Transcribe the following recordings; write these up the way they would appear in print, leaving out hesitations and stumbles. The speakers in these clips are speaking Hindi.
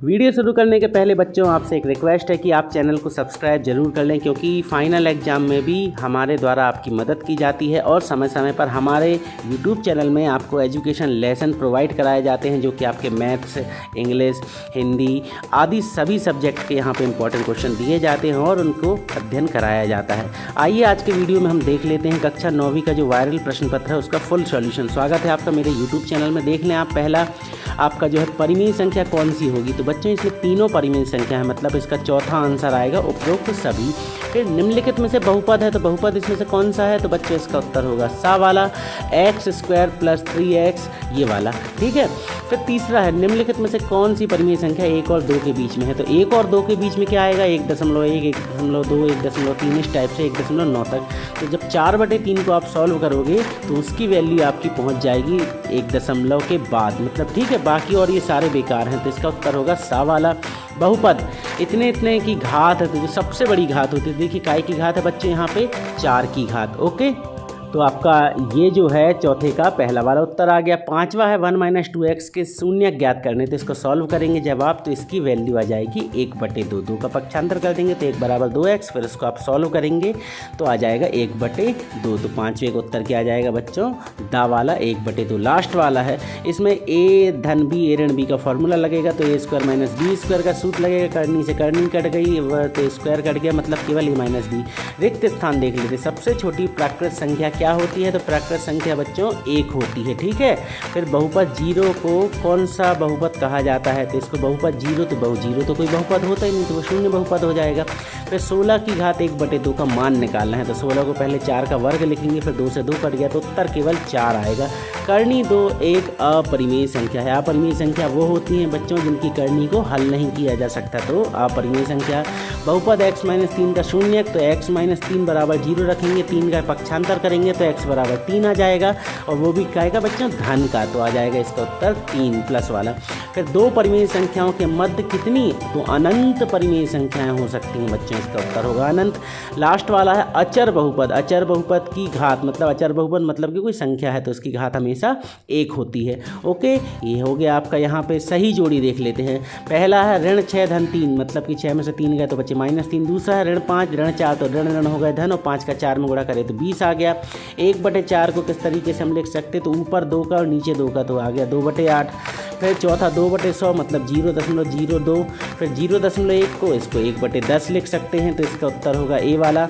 वीडियो शुरू करने के पहले बच्चों आपसे एक रिक्वेस्ट है कि आप चैनल को सब्सक्राइब जरूर कर लें, क्योंकि फाइनल एग्ज़ाम में भी हमारे द्वारा आपकी मदद की जाती है और समय समय पर हमारे यूट्यूब चैनल में आपको एजुकेशन लेसन प्रोवाइड कराए जाते हैं, जो कि आपके मैथ्स, इंग्लिश, हिंदी आदि सभी सब्जेक्ट के यहाँ पे इंपॉर्टेंट क्वेश्चन दिए जाते हैं और उनको अध्ययन कराया जाता है। आइए आज के वीडियो में हम देख लेते हैं कक्षा 9वीं का जो वायरल प्रश्न पत्र है उसका फुल सॉल्यूशन। स्वागत है आपका मेरे यूट्यूब चैनल में। देख लें आप, पहला आपका जो है परिमेय संख्या कौन सी होगी। तो बच्चों इसमें तीनों परिमेय संख्या है, मतलब इसका चौथा आंसर आएगा उपरोक्त सभी। फिर निम्नलिखित में से बहुपद है, तो बहुपद इसमें से कौन सा है। तो बच्चों इसका उत्तर होगा सा वाला x² + 3x ये वाला, ठीक है। फिर तीसरा है निम्नलिखित में से कौन सी परिमेय संख्या 1 और 2 के बीच में है। तो 1 और 2 के बीच में क्या आएगा 1.1, 1.2, 1.3 इस टाइप से 1.9 तक। तो जब 4/3 को आप सॉल्व करोगे तो उसकी वैल्यू आपकी पहुंच जाएगी 1 के बाद, मतलब ठीक है। बाकी और ये सारे बेकार हैं, तो इसका उत्तर होगा सा वाला। बहुपद इतने इतने की घात है, तो जो सबसे बड़ी घात होती है, देखिए काय की घात है बच्चे यहाँ पे 4 की घात। ओके, तो आपका ये जो है चौथे का पहला वाला उत्तर आ गया। पांचवा है 1 - 2x के शून्य ज्ञात करने। तो इसको सॉल्व करेंगे जब आप, तो इसकी वैल्यू आ जाएगी 1/2। 2 का पक्षांतर कर देंगे तो 1 = 2x। फिर इसको आप सॉल्व करेंगे तो आ जाएगा 1/2। तो पाँचवें का उत्तर क्या आ जाएगा बच्चों, दा वाला 1/2। लास्ट वाला है, इसमें a धन b a ऋण b का फॉर्मूला लगेगा। तो a² - b² का सूत्र लगेगा। करनी से करनी कट गई तो स्क्वायर कट गया, मतलब केवल a - b। रिक्त स्थान देख लेते। सबसे छोटी प्राकृत संख्या क्या होती है। तो प्राकृत संख्या बच्चों 1 होती है, ठीक है। फिर बहुपद 0 को कौन सा बहुपद कहा जाता है। तो इसको बहुपद 0, तो 0 तो कोई बहुपद होता ही नहीं, तो वो शून्य बहुपद हो जाएगा। फिर 16 की घात 1/2 का मान निकालना है। तो 16 को पहले 4 का वर्ग लिखेंगे, फिर 2 से 2 कट गया तो उत्तर केवल 4 आएगा। करनी 2 एक अपरिमेय संख्या है। अपरिमेय संख्या वो होती हैं बच्चों जिनकी करनी को हल नहीं किया जा सकता, तो अपरिमेय संख्या। बहुपद x - 3 का शून्य, तो x - 3 = 0 रखेंगे, 3 का पक्षांतर करेंगे तो x = 3 आ जाएगा, और वो भी क्या का बच्चों धन का। तो आ जाएगा इसका उत्तर 3 प्लस वाला। फिर दो परिमेय संख्याओं के मध्य कितनी, तो अनंत परिमेय संख्याएं हो सकती हैं बच्चों, इसका उत्तर होगा अनंत। लास्ट वाला है अचर बहुपद। अचर बहुपद की घात, मतलब अचर बहुपद मतलब कि कोई संख्या है तो उसकी घात हमेशा 1 होती है। ओके, ये हो गया आपका। यहाँ पे सही जोड़ी देख लेते हैं। पहला है ऋण 6 धन 3, मतलब कि 6 में से 3 गए तो बच्चे -3। दूसरा है ऋण 5 ऋण 4, तो ऋण हो गए धन, और 5 का 4 में गुणा करें तो 20 आ गया। 1/4 को किस तरीके से हम लिख सकते, तो ऊपर 2 का और नीचे 2 का, तो आ गया 2/8। फिर चौथा 2/100 मतलब 0.02। फिर 0.1 को इसको 1/10 लिख सकते हैं, तो इसका उत्तर होगा ए वाला।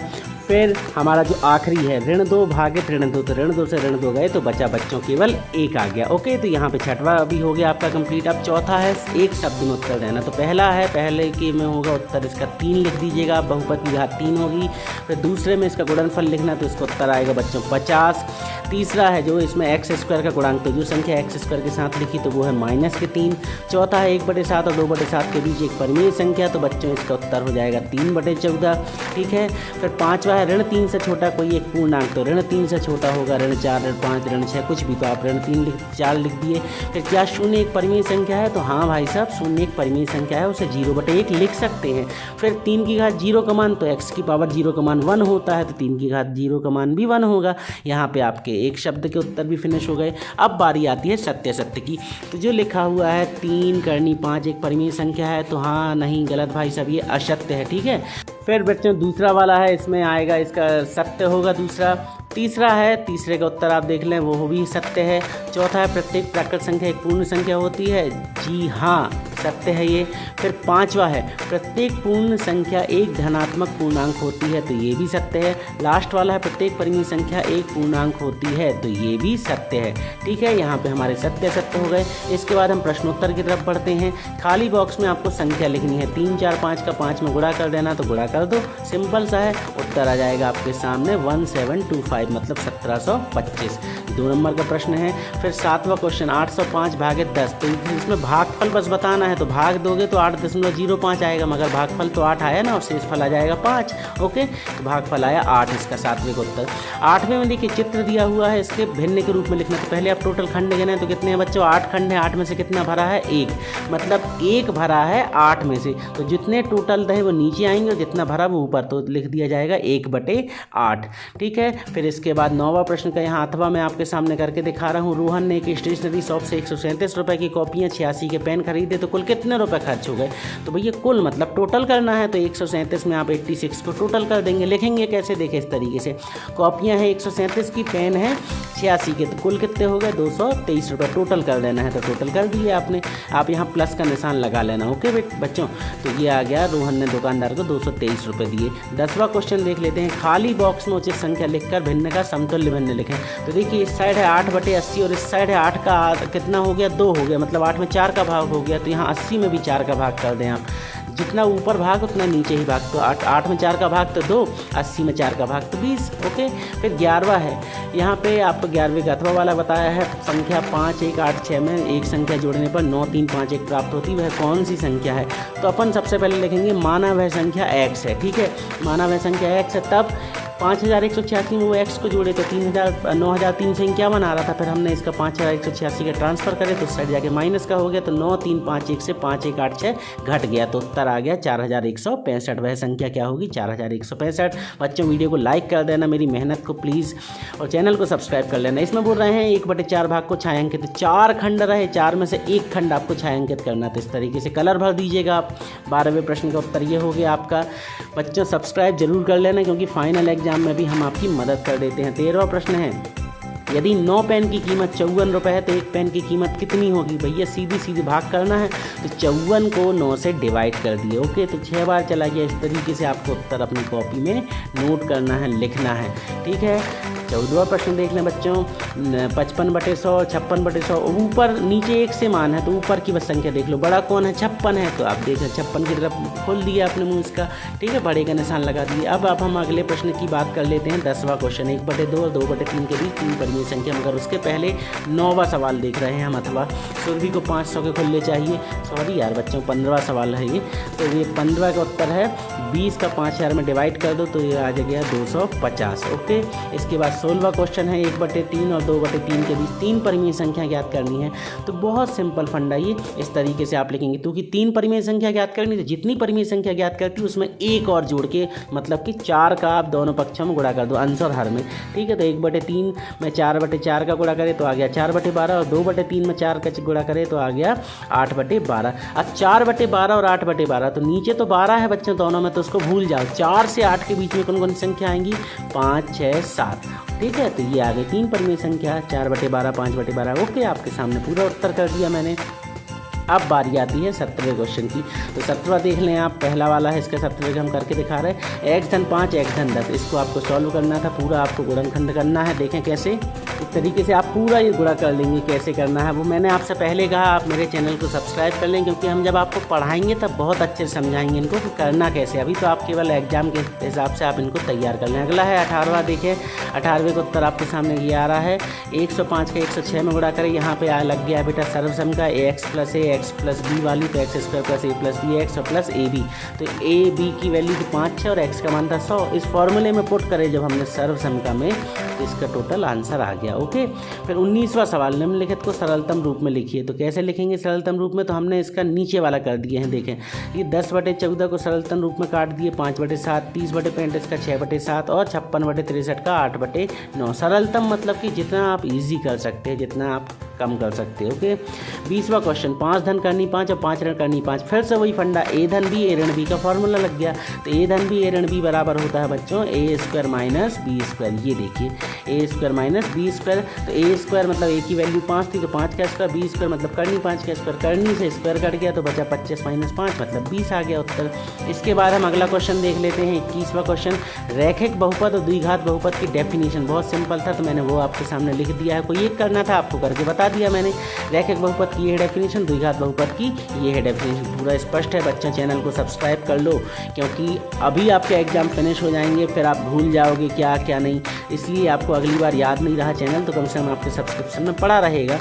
फिर हमारा जो आखिरी है ऋण 2 भागित ऋण 2, तो ऋण 2 से ऋण 2 गए तो बचा बच्चों केवल 1 आ गया। ओके, तो यहाँ पे छठवा अभी हो गया आपका कंप्लीट। अब चौथा है एक शब्द में उत्तर देना। तो पहला है, पहले के में होगा उत्तर इसका 3 लिख दीजिएगा, बहुपद की घात 3 होगी। फिर दूसरे में इसका गुणनफल लिखना, तो इसका उत्तर आएगा बच्चों 50। तीसरा है जो इसमें x² का गुणांक, तो जो संख्या x² के साथ लिखी तो वो है -3। चौथा है 1/7 और 2/7 के बीच एक परिमेय संख्या, तो बच्चों इसका उत्तर हो जाएगा 3/14, ठीक है। फिर पाँचवा है ऋण 3 से छोटा कोई एक पूर्णांक, तो ऋण 3 से छोटा होगा ऋण 4, ऋण 5, ऋण 6 कुछ भी, तो आप ऋण 3 4 लिख दिए। फिर क्या शून्य एक परिमेय संख्या है, तो हाँ भाई साहब शून्य एक परिमेय संख्या है, उसे 0/1 लिख सकते हैं। फिर 3 की घात 0 का मान, तो x की पावर 0 का मान 1 होता है, तो 3 की घात 0 का मान भी 1 होगा। यहाँ पे आपके एक शब्द के उत्तर भी फिनिश हो गए। अब बारी आती है सत्य सत्य की। तो जो लिखा हुआ है 3 करनी 5 एक परिमेय संख्या है, तो हाँ नहीं गलत भाई साहब, ये असत्य है, ठीक है। फिर बच्चों दूसरा वाला है, इसमें आएगा इसका सत्य होगा दूसरा। तीसरा है, तीसरे का उत्तर आप देख लें वो भी सत्य है। चौथा है प्रत्येक प्राकृत संख्या एक पूर्ण संख्या होती है, जी हाँ सत्य है ये। फिर पांचवा है प्रत्येक पूर्ण संख्या एक धनात्मक पूर्णांक होती है, तो ये भी सत्य है। लास्ट वाला है प्रत्येक परिमेय संख्या एक पूर्णांक होती है, तो ये भी सत्य है, ठीक है। यहाँ पे हमारे सत्य सत्य हो गए। इसके बाद हम प्रश्नोत्तर की तरफ बढ़ते हैं। खाली बॉक्स में आपको संख्या लिखनी है, 3 4 5 का 5 में गुणा कर देना, तो गुणा कर दो, सिंपल सा है। उत्तर आ जाएगा आपके सामने 1725, मतलब 1725। 2 नंबर का प्रश्न है। फिर 7वां क्वेश्चन 805 भागित 10, तो इसमें भागफल बस बताना है, तो भाग दोगे तो 8.05 आएगा, मगर भागफल तो 8 आया ना, और शेषफल आ जाएगा 5। ओके, तो भागफल आया 8, इसका 7वें का उत्तर। 8वें में देखिए चित्र दिया हुआ है, इसके भिन्न के रूप में लिखना। तो पहले आप टोटल खंड गिने, तो कितने हैं बच्चों 8 खंड है। 8 में से कितना भरा है 1, मतलब 1 भरा है 8 में से, तो जितने टोटल रहे वो नीचे आएंगे और जितना भरा वो ऊपर, तो लिख दिया जाएगा 1/8, ठीक है। फिर इसके बाद 9वां प्रश्न का यहाँ 8वां में आपके सामने करके दिखा रहा हूँ। रोहन ने एक स्टेशनरी शॉप से 137 रुपये की कॉपियाँ 86 के पेन खरीदे तो कुल कितने रुपए खर्च हो गए। तो भैया कुल मतलब टोटल करना है तो 137 में आप 86 को टोटल कर देंगे। लिखेंगे कैसे, देखें इस तरीके से, कॉपियाँ हैं 137 की, पेन है 86 के, तो कुल कितने हो गए 223 रुपये टोटल कर देना है। तो टोटल कर दिए आपने, आप यहाँ प्लस का निशान लगा लेना। ओके बच्चों, तो ये आ गया रोहन ने दुकानदार को 223 रुपये दिए। 10वां क्वेश्चन देख लेते हैं। खाली बॉक्स में उचित संख्या लिखकर भिन्न का समतुल्य भिन्न लिखें। तो देखिए इस साइड है 8/80 और इस साइड है 8 का कितना हो गया 2 हो गया, मतलब 8 में 4 का भाग हो गया। तो यहाँ 80 में भी 4 का भाग कर दें आप, जितना ऊपर भाग उतना नीचे ही भाग। तो 8 में 4 का भाग तो 2, 80 में 4 का भाग तो 20। ओके, फिर 11वां है, यहाँ पे आपको 11वें का अथवा वाला बताया है। संख्या 5, 1, 8, 6 में एक संख्या जोड़ने पर 9, 3, 5, 1 प्राप्त होती है, वह कौन सी संख्या है। तो अपन सबसे पहले लिखेंगे माना वह संख्या x है। ठीक है, माना वह संख्या x है, तब 5186 में वो x को जोड़े तो 9351 आ रहा था। फिर हमने इसका 5186 का ट्रांसफ़र करे तो साइड जाके माइनस का हो गया, तो 9351 से 5186 घट गया, तो उत्तर आ गया 4165। वह संख्या क्या होगी 4165। बच्चों वीडियो को लाइक कर देना मेरी मेहनत को प्लीज़, और चैनल को सब्सक्राइब कर लेना। इसमें बोल रहे हैं 1/4 भाग को छायांकित, 4 खंड रहे, 4 में से 1 खंड आपको छायांकित करना। तो इस तरीके से कलर भर दीजिएगा आप। 12वें प्रश्न का उत्तर ये हो गया आपका। बच्चों सब्सक्राइब जरूर कर लेना क्योंकि फाइनल एग्जाम में भी हम आपकी मदद कर देते हैं। 13वां प्रश्न है, यदि 9 पेन की कीमत 54 रुपये है तो 1 पेन की कीमत कितनी होगी। भैया सीधी भाग करना है, तो 54 को 9 से डिवाइड कर दिए। ओके, तो 6 बार चला गया। इस तरीके से आपको उत्तर अपनी कॉपी में नोट करना है, लिखना है। ठीक है, 14वां प्रश्न देख लें बच्चों। 55/100, 56/100, ऊपर नीचे 1 से मान है तो ऊपर की बस संख्या देख लो। बड़ा कौन है 56 है, तो आप देखें 56 की तरफ खोल दिया अपने मुँह इसका। ठीक है, बड़े का निशान लगा दिए। अब हम अगले प्रश्न की बात कर लेते हैं। 10वां क्वेश्चन, 1/2 और 2/3 के बीच 3 परिमेय संख्या, मगर उसके पहले 9वां सवाल देख रहे हैं हम। अथवा सुरभि को 500 के खुले चाहिए। सॉरी यार बच्चों, 15वां सवाल है ये। तो ये 15वां का उत्तर है 20 का 5000 में डिवाइड कर दो तो ये आ जाएगा 250। ओके, इसके बाद 16वां क्वेश्चन है। 1/3 और 2/3 के बीच 3 परिमेय संख्या ज्ञात करनी है। तो बहुत सिंपल फंडा ये, इस तरीके से आप लिखेंगे। क्योंकि 3 परिमेय संख्या ज्ञात करनी, तो जितनी परिमेय संख्या ज्ञात करती है उसमें 1 और जोड़ के, मतलब कि 4 का आप दोनों पक्षों में गुणा कर दो, अंश और हर में। ठीक है, तो 1/3 में 4/4 का गुणा करें तो आ गया 4/12, और 2/3 में 4 का गुणा करें तो आ गया 8/12। अब 4/12 और 8/12, तो नीचे तो 12 है बच्चों दोनों में, तो उसको भूल जाओ। 4 से 8 के बीच में कौन कौन सी संख्या आएंगी, 5, 6, 7। ठीक है, तो ये आ गई 3 परिमेय संख्या, 4/12, 5/12। ओके, आपके सामने पूरा उत्तर कर दिया मैंने। अब बारी आती है 17वें क्वेश्चन की। तो 17वां देख लें आप, पहला वाला है, इसका 17वें का हम करके दिखा रहे हैं। x धन 5 x धन 10, इसको आपको सॉल्व करना था, पूरा आपको गुणनखंड करना है। देखें कैसे, इस तरीके से आप पूरा ये गुणा कर लेंगे। कैसे करना है वो मैंने आपसे पहले कहा, आप मेरे चैनल को सब्सक्राइब कर लें, क्योंकि हम जब आपको पढ़ाएंगे तब बहुत अच्छे से समझाएंगे इनको कि करना कैसे। अभी तो आप केवल एग्जाम के हिसाब से आप इनको तैयार कर लें। अगला है 18वां, देखें 18वें का उत्तर आपके सामने ये आ रहा है। 105 का 106 में गुणा करें, यहाँ पे लग गया बेटा सर्वसम का ax + a x + b वाली, तो x² + a + bx और प्लस ab। तो a b की वैल्यू तो 5 है और x का मान था 100। इस फॉर्मूले में पुट करें जब हमने सर्वसम में, तो इसका टोटल आंसर आ गया। ओके, फिर 19वां सवाल, निम्नलिखित को सरलतम रूप में लिखिए। तो कैसे लिखेंगे सरलतम रूप में, तो हमने इसका नीचे वाला कर दिए हैं। देखें ये 10/14 को सरलतम रूप में काट दिए, 5/7, 30/35 का 6/7 और 56/63 का 8/9। सरलतम मतलब कि जितना आप इजी कर सकते हैं, जितना आप कम कर सकते हो। ओके, 20वां क्वेश्चन, 5 धन करनी 5 और 5 ऋण करनी 5। फिर से वही फंडा, a धन b a ऋण b का फॉर्मूला लग गया। तो a धन b a ऋण b बराबर होता है बच्चों a² - b²। ये देखिए a² - b²। तो a² मतलब a की वैल्यू 5 थी तो 5 का स्क्वायर, b² मतलब करनी 5 का स्क्वायर, करनी से स्क्वायर कट गया तो बचा 25 - 5 मतलब 20 आ गया उत्तर। इसके बाद हम अगला क्वेश्चन देख लेते हैं। 21वां क्वेश्चन, रैखिक बहुपद और द्विघात बहुपद की डेफिनेशन। बहुत सिंपल था तो मैंने वो आपके सामने लिख दिया है। कोई एक करना था, आपको करके बता दिया मैंने। रैखिक बहुपद की ये है डेफिनेशन, द्विघात बहुपद की ये है डेफिनेशन। पूरा स्पष्ट है बच्चा, चैनल को सब्सक्राइब कर लो, क्योंकि अभी आपके एग्जाम फिनिश हो जाएंगे, फिर आप भूल जाओगे क्या क्या नहीं, इसलिए आपको अगली बार याद नहीं रहा चैनल तो कम से कम आपके सब्सक्रिप्शन में पड़ा रहेगा।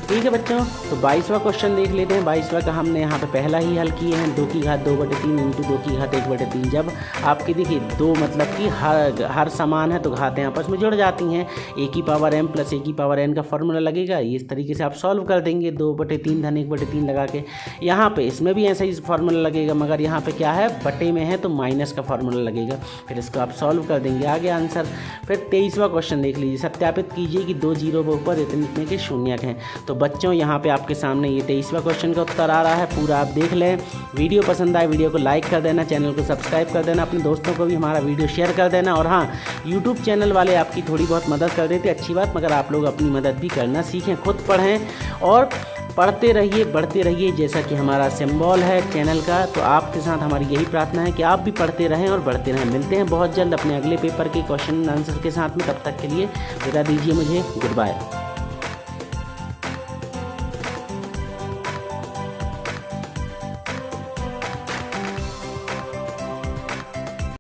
ठीक है बच्चों, तो 22वां क्वेश्चन देख लेते हैं। 22वां का हमने यहाँ पे पहला ही हल किए हैं, 2 की घात 2/3 इंटू 2 की घात 1/3। जब आपकी देखिए 2 मतलब कि हर समान है तो घातें आपस में जुड़ जाती हैं। a की पावर m प्लस a की पावर n का फॉर्मूला लगेगा, इस तरीके से आप सॉल्व कर देंगे 2/3 धन 1/3 लगा के। यहाँ पे इसमें भी ऐसा ही फार्मूला लगेगा, मगर यहाँ पे क्या है, बटे में है तो माइनस का फार्मूला लगेगा। फिर इसको आप सॉल्व कर देंगे, आ गया आंसर। फिर 23वां क्वेश्चन देख लीजिए। सत्यापित कीजिए कि 2 जीरो के ऊपर इतने के शून्यक हैं। तो बच्चों यहाँ पे आपके सामने ये 23वां क्वेश्चन का उत्तर आ रहा है, पूरा आप देख लें। वीडियो पसंद आए वीडियो को लाइक कर देना, चैनल को सब्सक्राइब कर देना, अपने दोस्तों को भी हमारा वीडियो शेयर कर देना। और हाँ, यूट्यूब चैनल वाले आपकी थोड़ी बहुत मदद कर देते, अच्छी बात, मगर आप लोग अपनी मदद भी करना सीखें, खुद पढ़ें और पढ़ते रहिए, बढ़ते रहिए, जैसा कि हमारा सिंबल है चैनल का। तो आपके साथ हमारी यही प्रार्थना है कि आप भी पढ़ते रहें और बढ़ते रहें। मिलते हैं बहुत जल्द अपने अगले पेपर के क्वेश्चन आंसर के साथ में, तब तक के लिए विदा दीजिए मुझे, गुड बाय।